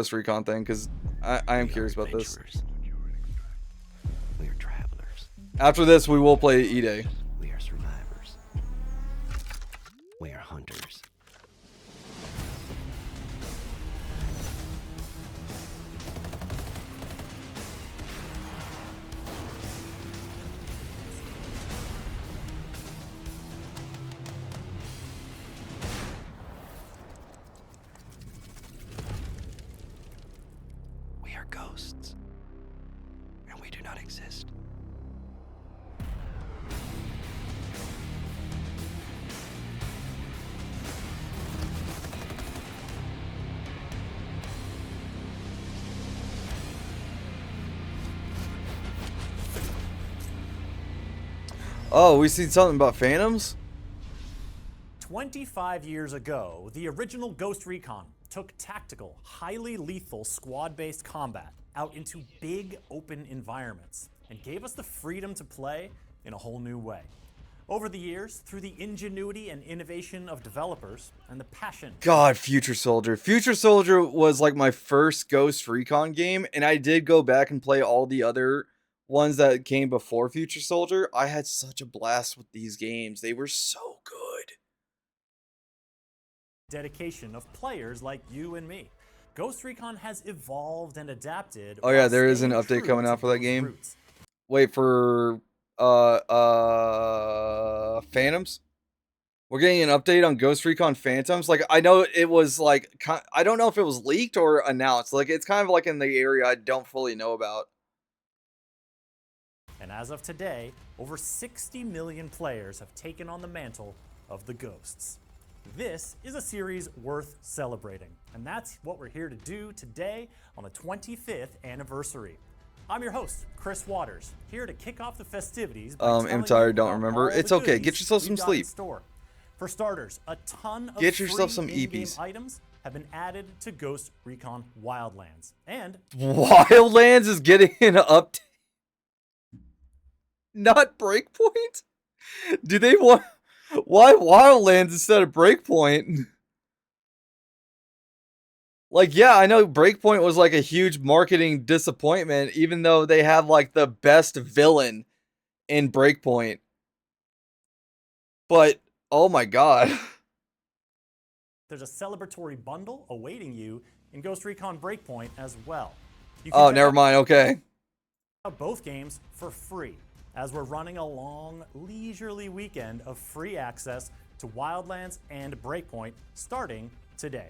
this Recon thing because I am curious about this. We are travelers. After this, we will play E-Day. We are survivors. We are hunters. We are ghosts. And we do not exist. Oh, we seen something about phantoms? 25 years ago, the original Ghost Recon took tactical, highly lethal squad-based combat out into big open environments and gave us the freedom to play in a whole new way. Over the years, through the ingenuity and innovation of developers and the passion. God, Future Soldier. Future Soldier was like my first Ghost Recon game, and I did go back and play all the other ones that came before Future Soldier. I had such a blast with these games. They were so good. Dedication of players like you and me. Ghost Recon has evolved and adapted. Oh yeah, while there is an staying update true coming to out for that those game. roots. Wait for Phantoms. We're getting an update on Ghost Recon Phantoms. Like I know it was like I don't know if it was leaked or announced. Like it's kind of like in the area I don't fully know about. And as of today, over 60 million players have taken on the mantle of the Ghosts. This is a series worth celebrating, and that's what we're here to do today on the 25th anniversary. I'm your host, Chris Waters, here to kick off the festivities by telling I'm tired, you don't about remember. all the It's okay, goodies get yourself some we've got in sleep. store. For starters, a ton of Get yourself some free in-game EPs. items have been added to Ghost Recon Wildlands, and Wildlands is getting an update. Not Breakpoint? Do they want... Why Wildlands instead of Breakpoint? Like, yeah, I know Breakpoint was like a huge marketing disappointment, even though they have like the best villain in Breakpoint. But, oh my god. there's a celebratory bundle awaiting you in Ghost Recon Breakpoint as well. You Oh, check never mind, okay. out both games for free, as we're running a long, leisurely weekend of free access to Wildlands and Breakpoint starting today.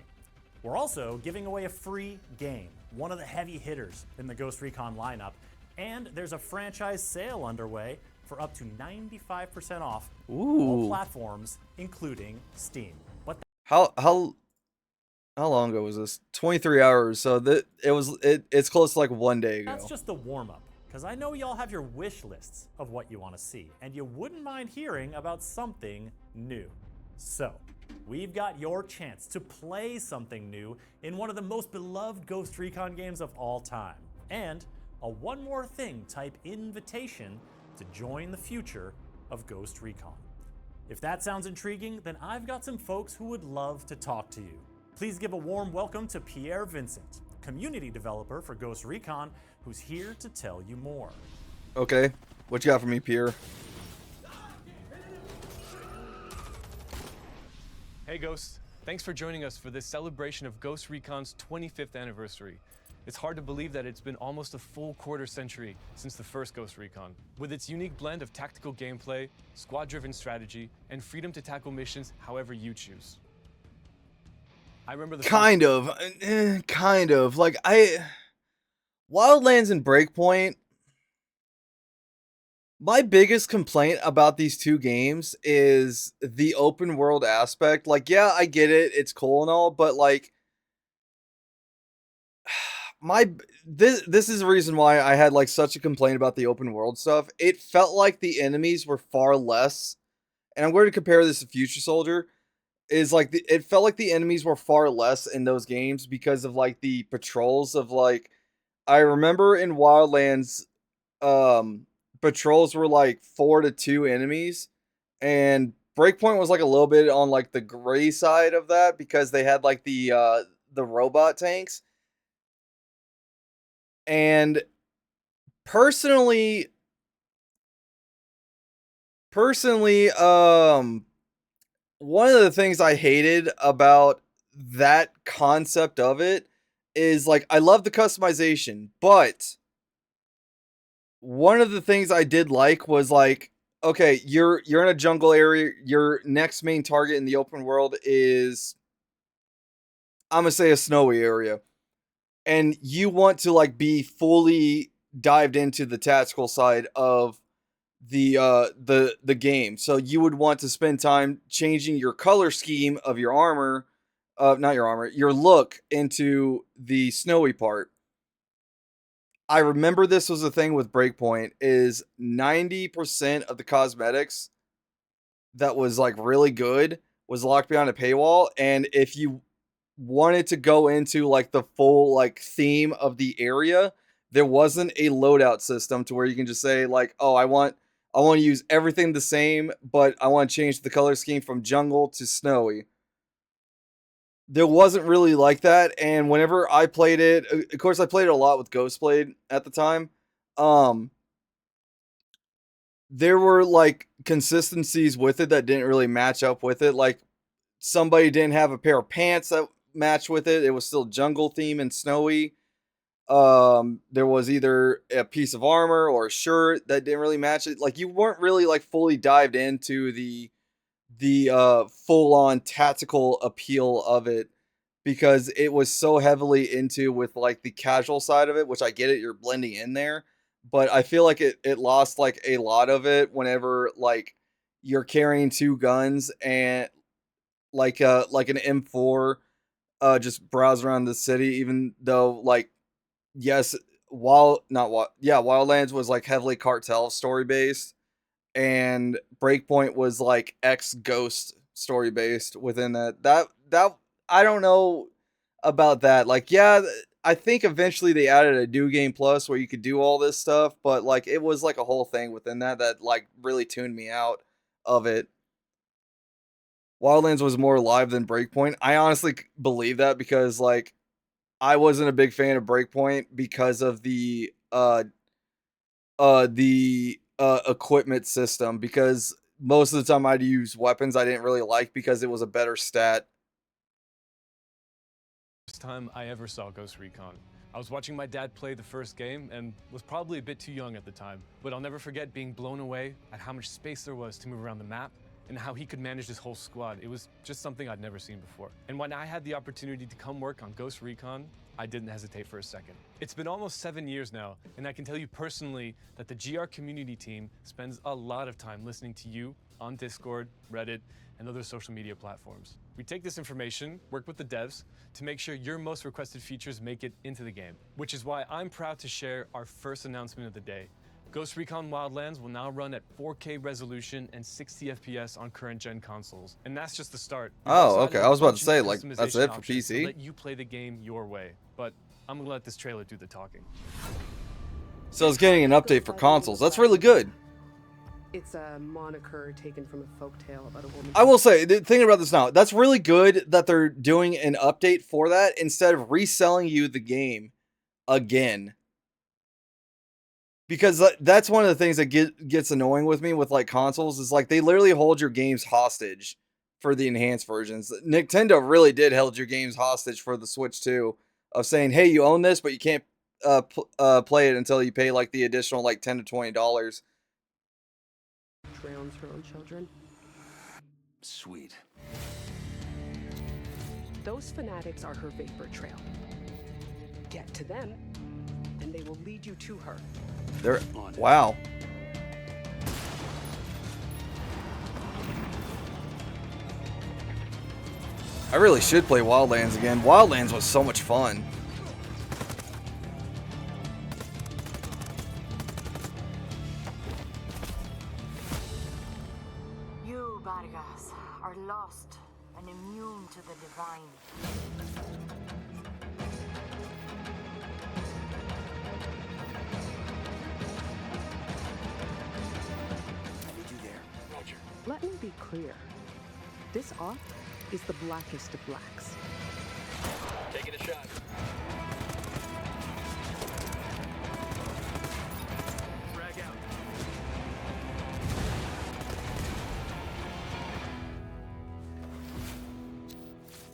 We're also giving away a free game, one of the heavy hitters in the Ghost Recon lineup, and there's a franchise sale underway for up to 95% off all Ooh. platforms, including Steam. But How long ago was this? 23 hours. So that it's close to like 1 day ago. that's just the warm-up, because I know y'all have your wish lists of what you want to see, and you wouldn't mind hearing about something new. So, we've got your chance to play something new in one of the most beloved Ghost Recon games of all time, and a one more thing type invitation to join the future of Ghost Recon. If that sounds intriguing, then I've got some folks who would love to talk to you. Please give a warm welcome to Pierre Vincent, community developer for Ghost Recon, who's here to tell you more. Okay. What you got for me, Pierre? Hey Ghost, thanks for joining us for this celebration of Ghost Recon's 25th anniversary. It's hard to believe that it's been almost a full quarter century since the first Ghost Recon. With its unique blend of tactical gameplay, squad-driven strategy, and freedom to tackle missions however you choose. I remember the Kind of. Like, Wildlands and Breakpoint, my biggest complaint about these two games is the open world aspect. Like, yeah, I get it. It's cool and all, but like, this is the reason why I had like such a complaint about the open world stuff. It felt like the enemies were far less, and I'm going to compare this to Future Soldier. Is like it felt like the enemies were far less in those games because of like the patrols of like I remember in Wildlands, patrols were like 4 to 2 enemies, and Breakpoint was like a little bit on like the gray side of that because they had like the robot tanks. And personally, one of the things I hated about that concept of it is like I love the customization, but one of the things I did like was like, okay, you're in a jungle area. Your next main target in the open world is, I'm gonna say, a snowy area, and you want to like be fully dived into the tactical side of the game. So you would want to spend time changing your color scheme of your armor, not your armor, your look into the snowy part. I remember this was a thing with Breakpoint is 90% of the cosmetics that was like really good was locked behind a paywall, and if you wanted to go into like the full like theme of the area, there wasn't a loadout system to where you can just say like, oh, I want to use everything the same, but I want to change the color scheme from jungle to snowy. There wasn't really like that, and whenever I played it, of course I played it a lot with Ghostblade at the time. There were like consistencies with it that didn't really match up with it. Like somebody didn't have a pair of pants that matched with it. It was still jungle theme and snowy. There was either a piece of armor or a shirt that didn't really match it. Like you weren't really like fully dived into the full-on tactical appeal of it, because it was so heavily into with like the casual side of it, which I get it, you're blending in there, but I feel like it lost like a lot of it whenever like you're carrying two guns and like an M4 just browse around the city, even though like yes, Wildlands was like heavily cartel story based, and Breakpoint was like Ghost story based within that. That I don't know about that. Like, yeah, I think eventually they added a New Game Plus where you could do all this stuff, but like it was like a whole thing within that like really tuned me out of it. Wildlands was more live than Breakpoint. I honestly believe that because like I wasn't a big fan of Breakpoint because of the equipment system, because most of the time I'd use weapons I didn't really like because it was a better stat. First time I ever saw Ghost Recon. I was watching my dad play the first game and was probably a bit too young at the time, but I'll never forget being blown away at how much space there was to move around the map and how he could manage this whole squad. It was just something I'd never seen before. And when I had the opportunity to come work on Ghost Recon, I didn't hesitate for a second. It's been almost 7 years now, and I can tell you personally that the GR community team spends a lot of time listening to you on Discord, Reddit, and other social media platforms. We take this information, work with the devs, to make sure your most requested features make it into the game, which is why I'm proud to share our first announcement of the day. Ghost Recon Wildlands will now run at 4K resolution and 60 FPS on current-gen consoles, and that's just the start. Oh, okay. I was about to say, like, that's it for PC. Let you play the game your way, but I'm gonna let this trailer do the talking. So it's getting an update for consoles. That's really good. It's a moniker taken from a folktale about a woman. I will say, thinking about this now, that's really good that they're doing an update for that instead of reselling you the game again. Because that's one of the things that gets annoying with me with like consoles is like they literally hold your games hostage for the enhanced versions. Nintendo really did hold your games hostage for the Switch too, of saying, hey, you own this, but you can't play it until you pay like the additional like $10 to $20. Drowns her own children. Sweet. Those fanatics are her vapor trail. Get to them, and they will lead you to her. They're wow. I really should play Wildlands again. Wildlands was so much fun. You, Vargas, are lost and immune to the divine. Let me be clear. This op is the blackest of blacks. Taking a shot.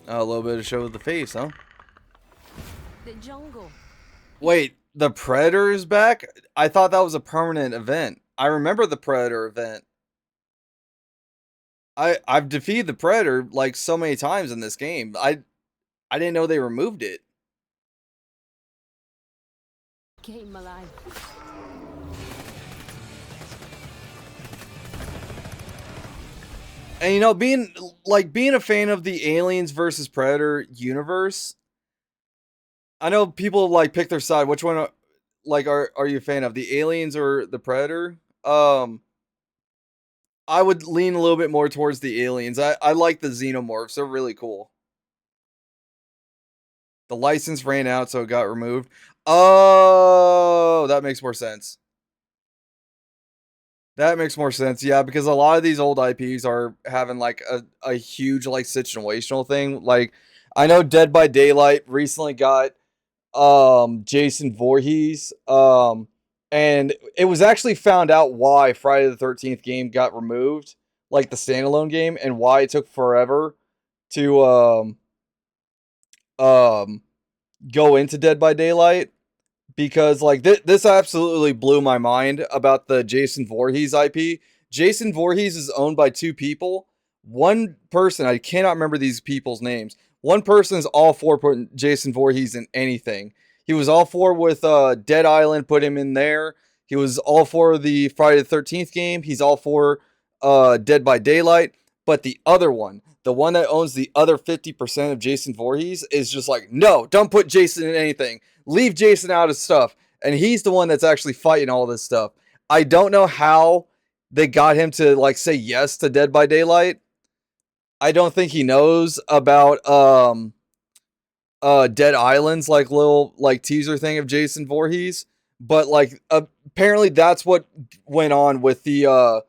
A little bit of show of the face, huh? The jungle. Wait, the Predator is back? I thought that was a permanent event. I remember the Predator event. I've defeated the Predator like so many times in this game. I didn't know they removed it. Came alive. And you know, being a fan of the Aliens versus Predator universe, I know people like pick their side. Which one are you a fan of? The Aliens or the Predator? I would lean a little bit more towards the Aliens. I like the Xenomorphs. They're really cool. The license ran out, so it got removed. Oh, that makes more sense. That makes more sense, yeah, because a lot of these old IPs are having like a huge like situational thing. Like, I know Dead by Daylight recently got Jason Voorhees, and it was actually found out why Friday the 13th game got removed, like the standalone game, and why it took forever to go into Dead by Daylight. Because like this absolutely blew my mind about the Jason Voorhees IP. Jason Voorhees is owned by two people. One person, I cannot remember these people's names. One person is all for putting Jason Voorhees in anything. He was all for with Dead Island, put him in there. He was all for the Friday the 13th game. He's all for Dead by Daylight. But the other one, the one that owns the other 50% of Jason Voorhees, is just like, no, don't put Jason in anything. Leave Jason out of stuff. And he's the one that's actually fighting all this stuff. I don't know how they got him to like say yes to Dead by Daylight. I don't think he knows about Dead Island's like little like teaser thing of Jason Voorhees. But like apparently that's what went on with the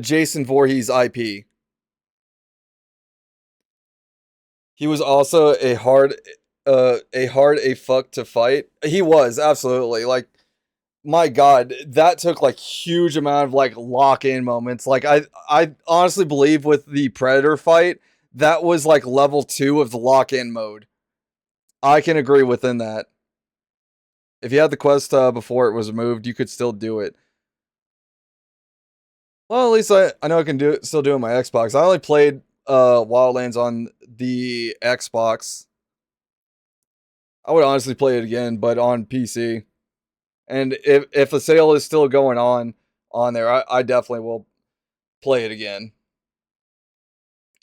Jason Voorhees IP. He was also a hard fuck to fight. He was, absolutely. Like, my god, that took like huge amount of like lock-in moments. Like I honestly believe with the Predator fight, that was like level 2 of the lock-in mode. I can agree within that. If you had the quest before it was removed, you could still do it. Well, at least I know I can still do it on my Xbox. I only played Wildlands on the Xbox. I would honestly play it again, but on PC. And if the sale is still going on there, I definitely will play it again.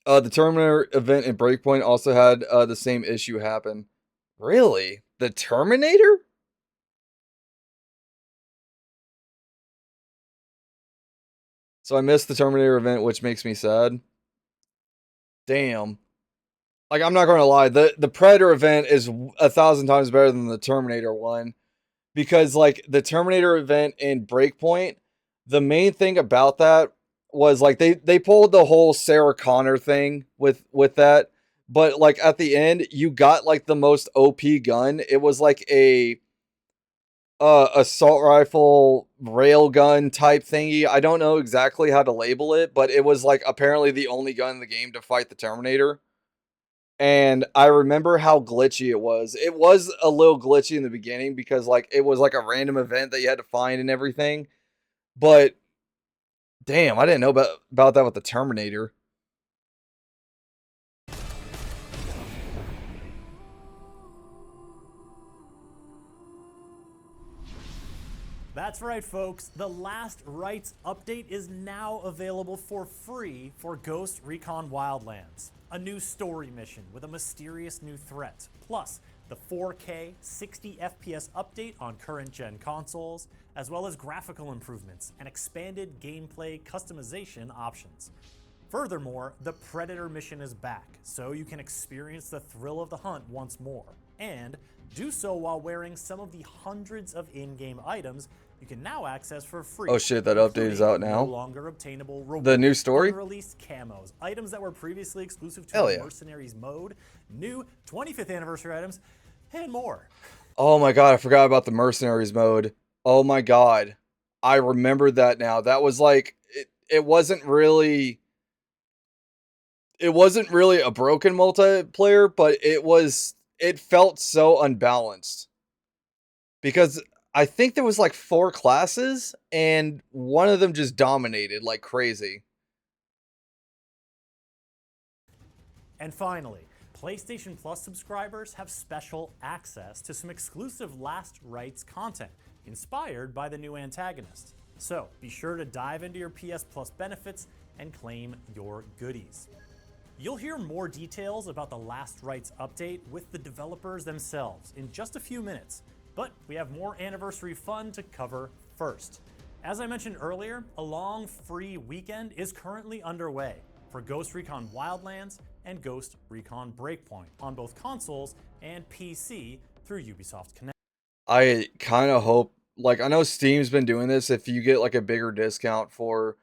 The Terminator event in Breakpoint also had the same issue happen. Really? The Terminator? So I missed the Terminator event, which makes me sad. Damn. Like, I'm not going to lie. The Predator event is 1,000 times better than the Terminator one. Because, like, the Terminator event in Breakpoint, the main thing about that was, like, they pulled the whole Sarah Connor thing with that. But, like, at the end, you got, like, the most OP gun. It was, like, a assault rifle railgun type thingy. I don't know exactly how to label it, but it was, like, apparently the only gun in the game to fight the Terminator. And I remember how glitchy it was. It was a little glitchy in the beginning because, like, it was like a random event that you had to find and everything. But, damn, I didn't know about that with the Terminator. That's right, folks. The Last Rites update is now available for free for Ghost Recon Wildlands. A new story mission with a mysterious new threat, plus the 4K 60 FPS update on current-gen consoles, as well as graphical improvements and expanded gameplay customization options. Furthermore, the Predator mission is back, so you can experience the thrill of the hunt once more, and do so while wearing some of the hundreds of in-game items you can now access for free. Oh shit, that update is out now. No longer obtainable The new story? unreleased camos, items that were previously exclusive to Hell the yeah. Mercenaries mode, new 25th anniversary items, and more. Oh my god, I forgot about the Mercenaries mode. Oh my god. I remember that now. That was like, it wasn't really... it wasn't really a broken multiplayer, but it felt so unbalanced. Because I think there was like 4 classes, and one of them just dominated like crazy. And finally, PlayStation Plus subscribers have special access to some exclusive Last Rites content inspired by the new antagonist. So be sure to dive into your PS Plus benefits and claim your goodies. You'll hear more details about the Last Rites update with the developers themselves in just a few minutes, but we have more anniversary fun to cover first. As I mentioned earlier, a long free weekend is currently underway for Ghost Recon Wildlands and Ghost Recon Breakpoint on both consoles and PC through Ubisoft Connect. I kind of hope, like, I know Steam's been doing this. If you get like a bigger discount for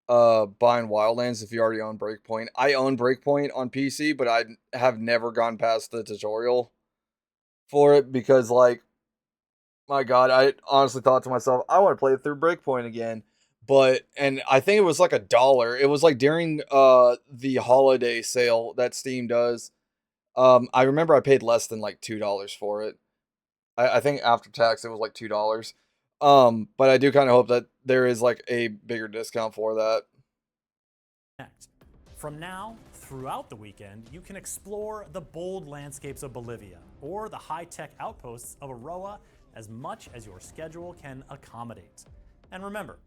buying Wildlands, if you already own Breakpoint. I own Breakpoint on PC, but I have never gone past the tutorial for it because, like, my God, I honestly thought to myself, I want to play it through Breakpoint again. And I think it was like $1. It was like during the holiday sale that Steam does. I remember I paid less than like $2 for it. I think after tax it was like $2. But I do kind of hope that there is like a bigger discount for that. From now throughout the weekend, you can explore the bold landscapes of Bolivia or the high-tech outposts of Aroa as much as your schedule can accommodate. And remember,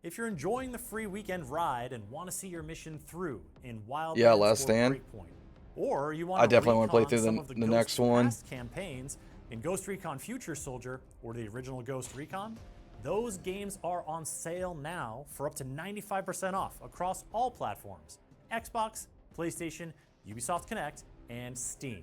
if you're enjoying the free weekend ride and want to see your mission through in Wildlands Last or Stand. Breakpoint, or you want I to definitely want to play recon through some of the Ghost next one. Past campaigns in Ghost Recon Future Soldier or the original Ghost Recon, those games are on sale now for up to 95% off across all platforms: Xbox, PlayStation, Ubisoft Connect, and Steam.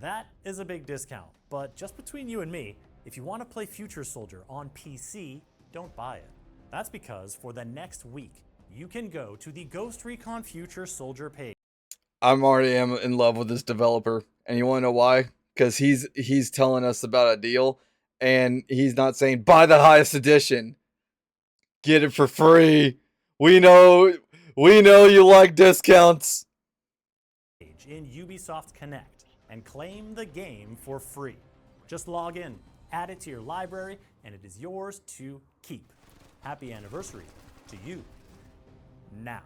That is a big discount, but just between you and me, if you want to play Future Soldier on PC, don't buy it. That's because for the next week, you can go to the Ghost Recon Future Soldier page. I'm already in love with this developer, and you want to know why? Because he's telling us about a deal, and he's not saying buy the highest edition, get it for free. We know you like discounts. In Ubisoft Connect and claim the game for free. Just log in, add it to your library, and it is yours to keep. Happy anniversary to you. Now,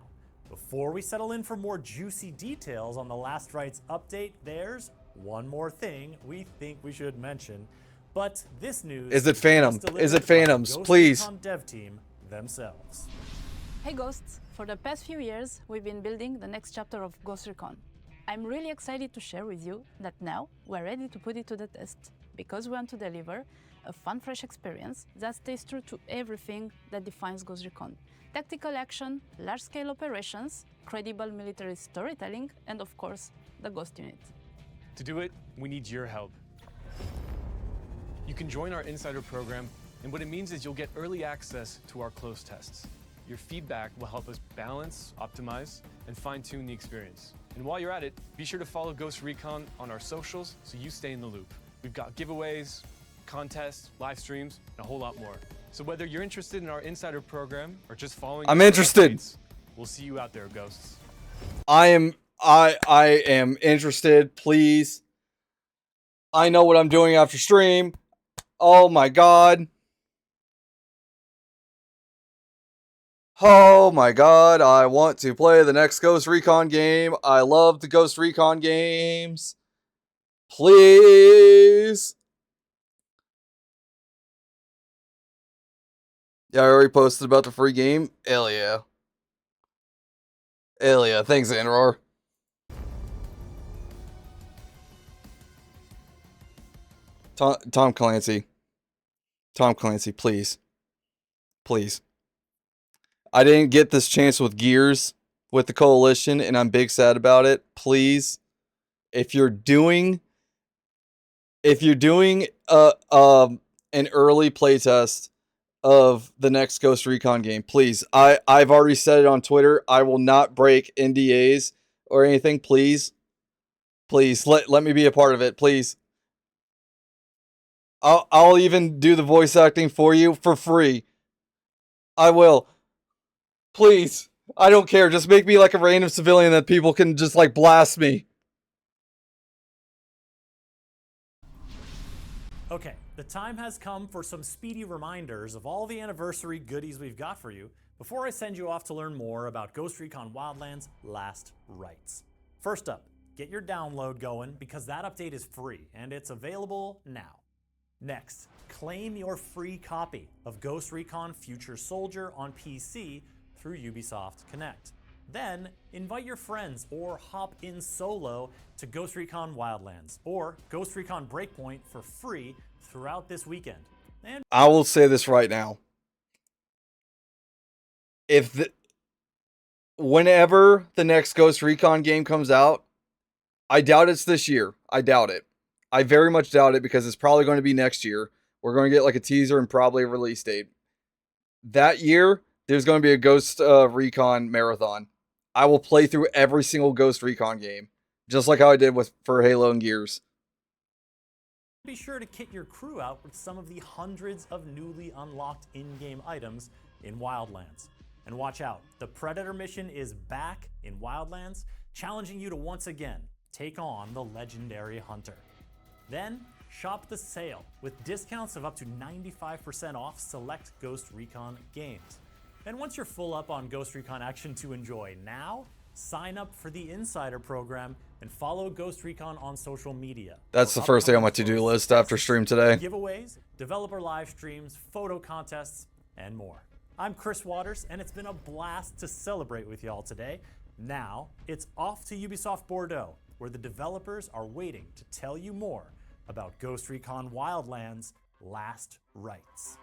before we settle in for more juicy details on the Last Rites update, there's one more thing we think we should mention. But this news is it Phantom? Is it Phantoms? Ghost Please. Recon dev team themselves. Hey Ghosts! For the past few years, we've been building the next chapter of Ghost Recon. I'm really excited to share with you that now we're ready to put it to the test, because we want to deliver a fun, fresh experience that stays true to everything that defines Ghost Recon. Tactical action, large-scale operations, credible military storytelling, and of course, the Ghost unit. To do it, we need your help. You can join our Insider program, and what it means is you'll get early access to our close tests. Your feedback will help us balance, optimize, and fine-tune the experience. And while you're at it, be sure to follow Ghost Recon on our socials so you stay in the loop. We've got giveaways, contests, live streams, and a whole lot more. So whether you're interested in our Insider program or just following I'm us for interested. updates, we'll see you out there, Ghosts. I am interested, please. I know what I'm doing after stream. Oh my God. Oh my God, I want to play the next Ghost Recon game. I love the Ghost Recon games. Please. Yeah, I already posted about the free game. Hell yeah. Hell yeah. Thanks, Anror. Tom Clancy. Tom Clancy, please. Please. I didn't get this chance with Gears with the Coalition, and I'm big sad about it. Please, if you're doing an early playtest of the next Ghost Recon game, please. I've already said it on Twitter. I will not break NDAs or anything. Please, please let me be a part of it. Please. I'll even do the voice acting for you for free. I will. Please. I don't care. Just make me like a random civilian that people can just like blast me. Okay, the time has come for some speedy reminders of all the anniversary goodies we've got for you before I send you off to learn more about Ghost Recon Wildlands' last rites. First up, get your download going because that update is free and it's available now. Next, claim your free copy of Ghost Recon Future Soldier on PC through Ubisoft Connect. Then, invite your friends or hop in solo to Ghost Recon Wildlands or Ghost Recon Breakpoint for free throughout this weekend. And I will say this right now. Whenever the next Ghost Recon game comes out, I doubt it's this year. I doubt it. I very much doubt it because it's probably going to be next year. We're going to get like a teaser and probably a release date. That year, there's going to be a Ghost Recon marathon. I will play through every single Ghost Recon game, just like how I did for Halo and Gears. be sure to kit your crew out with some of the hundreds of newly unlocked in-game items in Wildlands. And watch out, the Predator mission is back in Wildlands, challenging you to once again take on the legendary Hunter. Then, shop the sale with discounts of up to 95% off select Ghost Recon games. And once you're full up on Ghost Recon action to enjoy now, sign up for the Insider program and follow Ghost Recon on social media. That's the first thing on my to-do list after stream today. Giveaways, developer live streams, photo contests, and more. I'm Chris Waters, and it's been a blast to celebrate with y'all today. Now, it's off to Ubisoft Bordeaux, where the developers are waiting to tell you more about Ghost Recon Wildlands' last rites.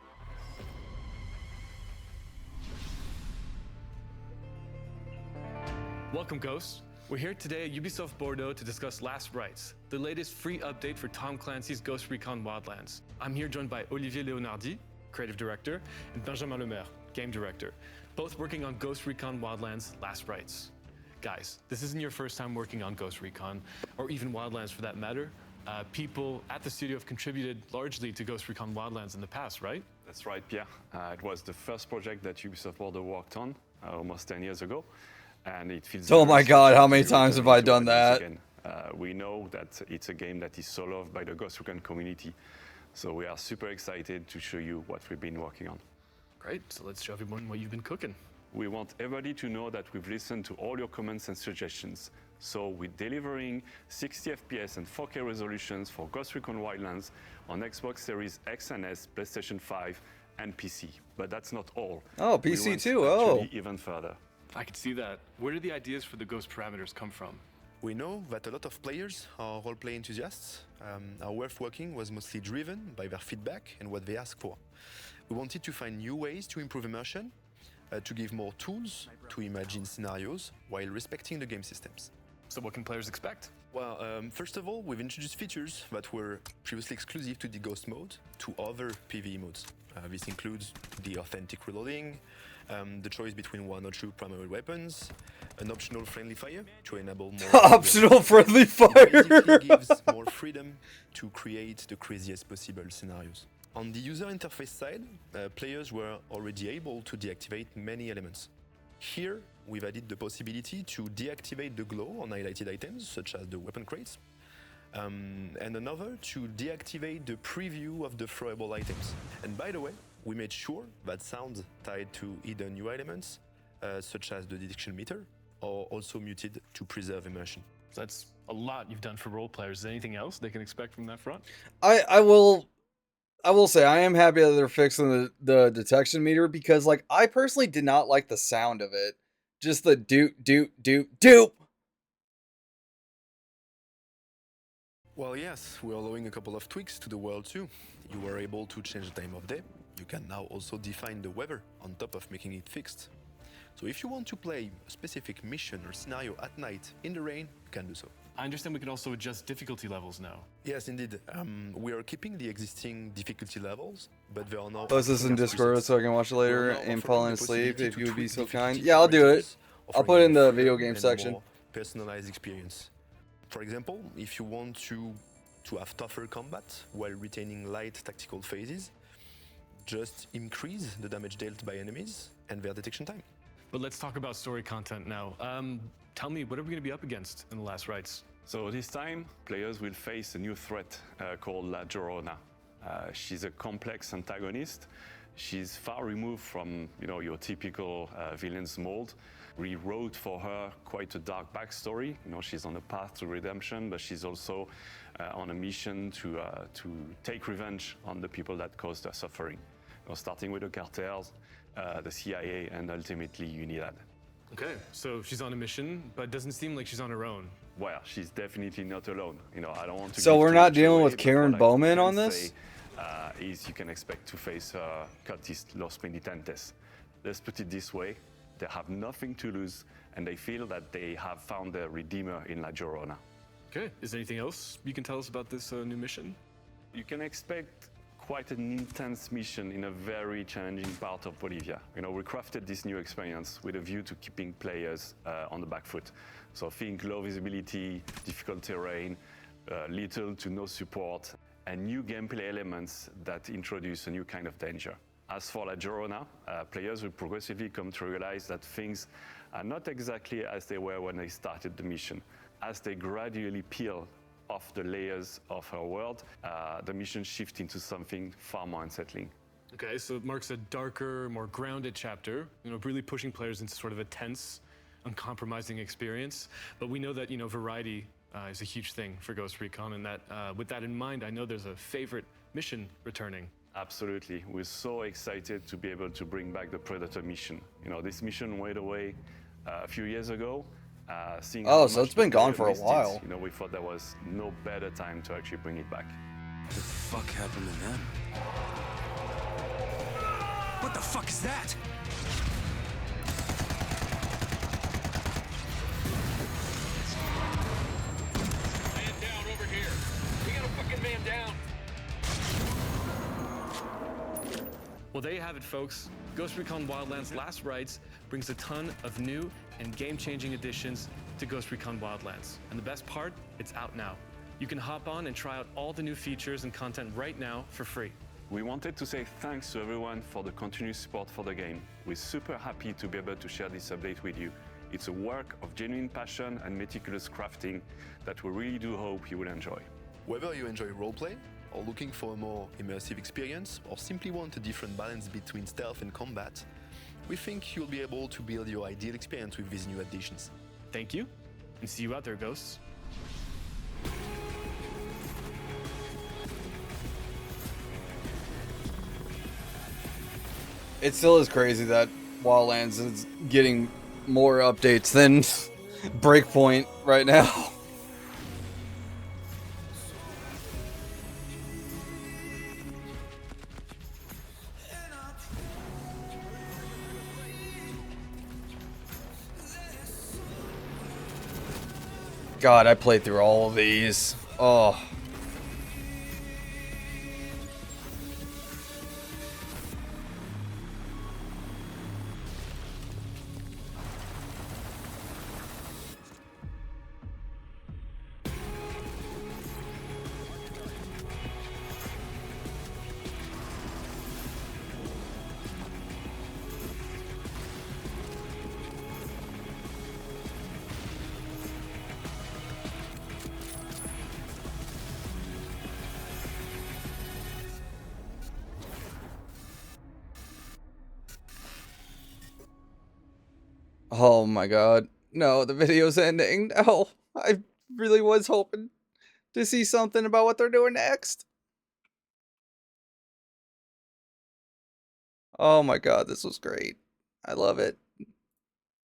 Welcome, Ghosts. We're here today at Ubisoft Bordeaux to discuss Last Rites, the latest free update for Tom Clancy's Ghost Recon Wildlands. I'm here joined by Olivier Leonardi, creative director, and Benjamin Lemaire, game director, both working on Ghost Recon Wildlands' Last Rites. Guys, this isn't your first time working on Ghost Recon, or even Wildlands for that matter. People at the studio have contributed largely to Ghost Recon Wildlands in the past, right? That's right, Pierre. It was the first project that Ubisoft Bordeaux worked on almost 10 years ago. And it feels oh my god, how many times have I done that? We know that it's a game that is so loved by the Ghost Recon community. So we are super excited to show you what we've been working on. Great, so let's show everyone what you've been cooking. We want everybody to know that we've listened to all your comments and suggestions. So we're delivering 60 FPS and 4K resolutions for Ghost Recon Wildlands on Xbox Series X and S, PlayStation 5, and PC. But that's not all. Oh, PC too, even further. I can see that. Where did the ideas for the Ghost parameters come from? We know that a lot of players are role-play enthusiasts. Our way of working was mostly driven by their feedback and what they ask for. We wanted to find new ways to improve immersion, to give more tools to imagine scenarios while respecting the game systems. So what can players expect? Well, first of all, we've introduced features that were previously exclusive to the Ghost mode to other PvE modes. This includes the authentic reloading, the choice between one or two primary weapons, an optional friendly fire to enable more optional friendly fire. It basically gives more freedom to create the craziest possible scenarios. On the user interface side, players were already able to deactivate many elements. Here, we've added the possibility to deactivate the glow on highlighted items, such as the weapon crates, and another to deactivate the preview of the throwable items. And by the way, we made sure that sounds tied to hidden new elements, such as the detection meter, are also muted to preserve immersion. So that's a lot you've done for role players. Is there anything else they can expect from that front? I will say I am happy that they're fixing the detection meter because like I personally did not like the sound of it. Just the doop doop doop doop. Well, yes, we're allowing a couple of tweaks to the world too. You were able to change the time of day. You can now also define the weather on top of making it fixed. So if you want to play a specific mission or scenario at night in the rain, you can do so. I understand we can also adjust difficulty levels now. Yes, indeed. We are keeping the existing difficulty levels, but there are now... Post this in Discord so I can watch it later and falling asleep if you would be so kind. Yeah, I'll do it. I'll put it in the video game section. Personalized experience. For example, if you want to have tougher combat while retaining light tactical phases, just increase the damage dealt by enemies and their detection time. But let's talk about story content now. Tell me, what are we going to be up against in the last rites? So this time, players will face a new threat called La Llorona. She's a complex antagonist. She's far removed from, your typical villain's mold. We wrote for her quite a dark backstory. She's on a path to redemption, but she's also on a mission to take revenge on the people that caused her suffering. Starting with the cartels, the CIA, and ultimately Unidad. Okay, so she's on a mission, but doesn't seem like she's on her own. Well, she's definitely not alone. I don't want to. So give we're too not much dealing away, with but Karen what I Bowman can on this? say, is you can expect to face cultist Los Penitentes. Let's put it this way: they have nothing to lose, and they feel that they have found their redeemer in La Llorona. Okay, is there anything else you can tell us about this new mission? You can expect quite an intense mission in a very challenging part of Bolivia. We crafted this new experience with a view to keeping players on the back foot. So think low visibility, difficult terrain, little to no support, and new gameplay elements that introduce a new kind of danger. As for La Llorona, players will progressively come to realize that things are not exactly as they were when they started the mission. As they gradually peel off the layers of her world, the mission shifts into something far more unsettling. Okay, so it marks a darker, more grounded chapter, really pushing players into sort of a tense, uncompromising experience. But we know that, variety is a huge thing for Ghost Recon, and that with that in mind, I know there's a favorite mission returning. Absolutely. We're so excited to be able to bring back the Predator mission. This mission went away a few years ago. Oh, so it's been gone for a while. We thought there was no better time to actually bring it back. What the fuck happened to them? What the fuck is that? Man down over here. We got a fucking man down. Well, there you have it, folks. Ghost Recon Wildlands Last Rites brings a ton of new and game-changing additions to Ghost Recon Wildlands. And the best part, it's out now. You can hop on and try out all the new features and content right now for free. We wanted to say thanks to everyone for the continuous support for the game. We're super happy to be able to share this update with you. It's a work of genuine passion and meticulous crafting that we really do hope you will enjoy. Whether you enjoy roleplay, or looking for a more immersive experience, or simply want a different balance between stealth and combat, we think you'll be able to build your ideal experience with these new additions. Thank you, and see you out there, Ghosts. It still is crazy that Wildlands is getting more updates than Breakpoint right now. God, I played through all of these. Oh. Oh my god. No, the video's ending. No, I really was hoping to see something about what they're doing next. Oh my god, this was great. I love it.